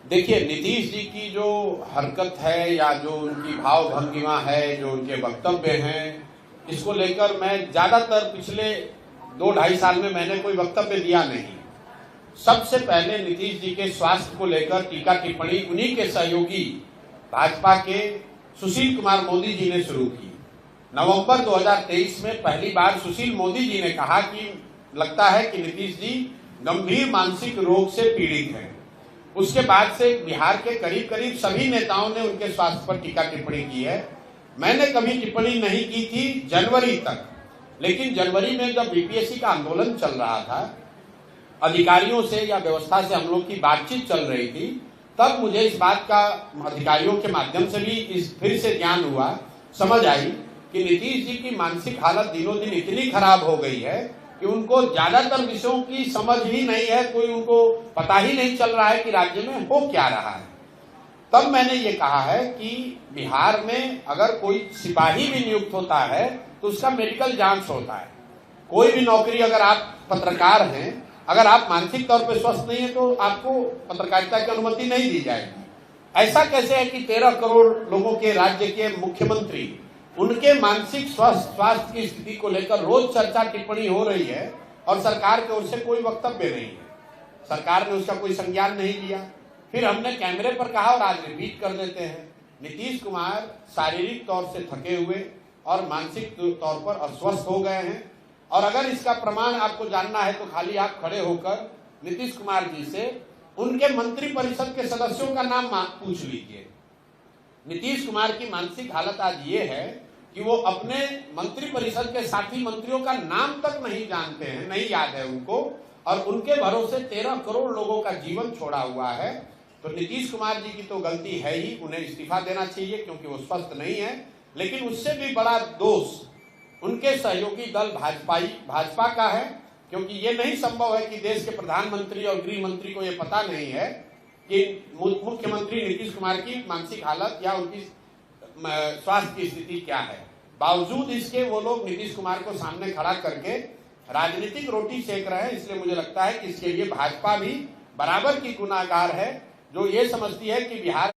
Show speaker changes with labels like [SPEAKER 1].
[SPEAKER 1] देखिए, नीतीश जी की जो हरकत है या जो उनकी भाव भंगिमा है, जो उनके वक्तव्य हैं, इसको लेकर मैं ज्यादातर पिछले 2-2.5 साल में मैंने कोई वक्तव्य दिया नहीं। सबसे पहले नीतीश जी के स्वास्थ्य को लेकर टीका टिप्पणी उन्हीं के सहयोगी भाजपा के सुशील कुमार मोदी जी ने शुरू की। नवंबर 2023 में पहली बार सुशील मोदी जी ने कहा कि लगता है कि नीतीश जी गंभीर मानसिक रोग से पीड़ित हैं। उसके बाद से बिहार के करीब करीब सभी नेताओं ने उनके स्वास्थ्य पर टीका टिप्पणी की है। मैंने कभी टिप्पणी नहीं की थी जनवरी तक, लेकिन जनवरी में जब बीपीएससी का आंदोलन चल रहा था, अधिकारियों से या व्यवस्था से हम लोग की बातचीत चल रही थी, तब मुझे इस बात का अधिकारियों के माध्यम से भी इस फिर से ज्ञान हुआ, समझ आई कि नीतीश जी की मानसिक हालत दिनों दिन इतनी खराब हो गई है कि उनको ज्यादातर विषयों की समझ ही नहीं है, कोई उनको पता ही नहीं चल रहा है कि राज्य में हो क्या रहा है। तब मैंने ये कहा है कि बिहार में अगर कोई सिपाही भी नियुक्त होता है तो उसका मेडिकल जांच होता है। कोई भी नौकरी, अगर आप पत्रकार हैं, अगर आप मानसिक तौर पर स्वस्थ नहीं है तो आपको पत्रकारिता की अनुमति नहीं दी जाएगी। ऐसा कैसे है कि 13 करोड़ लोगों के राज्य के मुख्यमंत्री, उनके मानसिक स्वास्थ्य की स्थिति को लेकर रोज चर्चा टिप्पणी हो रही है और सरकार की ओर से कोई वक्तव्य नहीं है, सरकार ने उसका कोई संज्ञान नहीं लिया। फिर हमने कैमरे पर कहा और आज रिपीट कर देते हैं, नीतीश कुमार शारीरिक तौर से थके हुए और मानसिक तौर पर अस्वस्थ हो गए हैं। और अगर इसका प्रमाण आपको जानना है तो खाली आप खड़े होकर नीतीश कुमार जी से उनके मंत्रिपरिषद के सदस्यों का नाम पूछ लीजिए। नीतीश कुमार की मानसिक हालत आज ये है कि वो अपने मंत्रिपरिषद के साथी मंत्रियों का नाम तक नहीं जानते हैं, नहीं याद है उनको, और उनके भरोसे 13 करोड़ लोगों का जीवन छोड़ा हुआ है। तो नीतीश कुमार जी की तो गलती है ही, उन्हें इस्तीफा देना चाहिए क्योंकि वो स्वस्थ नहीं है। लेकिन उससे भी बड़ा दोष उनके सहयोगी दल भाजपा का है, क्योंकि ये नहीं संभव है कि देश के प्रधानमंत्री और गृह मंत्री को ये पता नहीं है कि मुख्यमंत्री नीतीश कुमार की मानसिक हालत या उनकी स्वास्थ्य की स्थिति क्या है। बावजूद इसके वो लोग नीतीश कुमार को सामने खड़ा करके राजनीतिक रोटी सेक रहे हैं। इसलिए मुझे लगता है कि इसके लिए भाजपा भी बराबर की गुनाहगार है, जो ये समझती है कि बिहार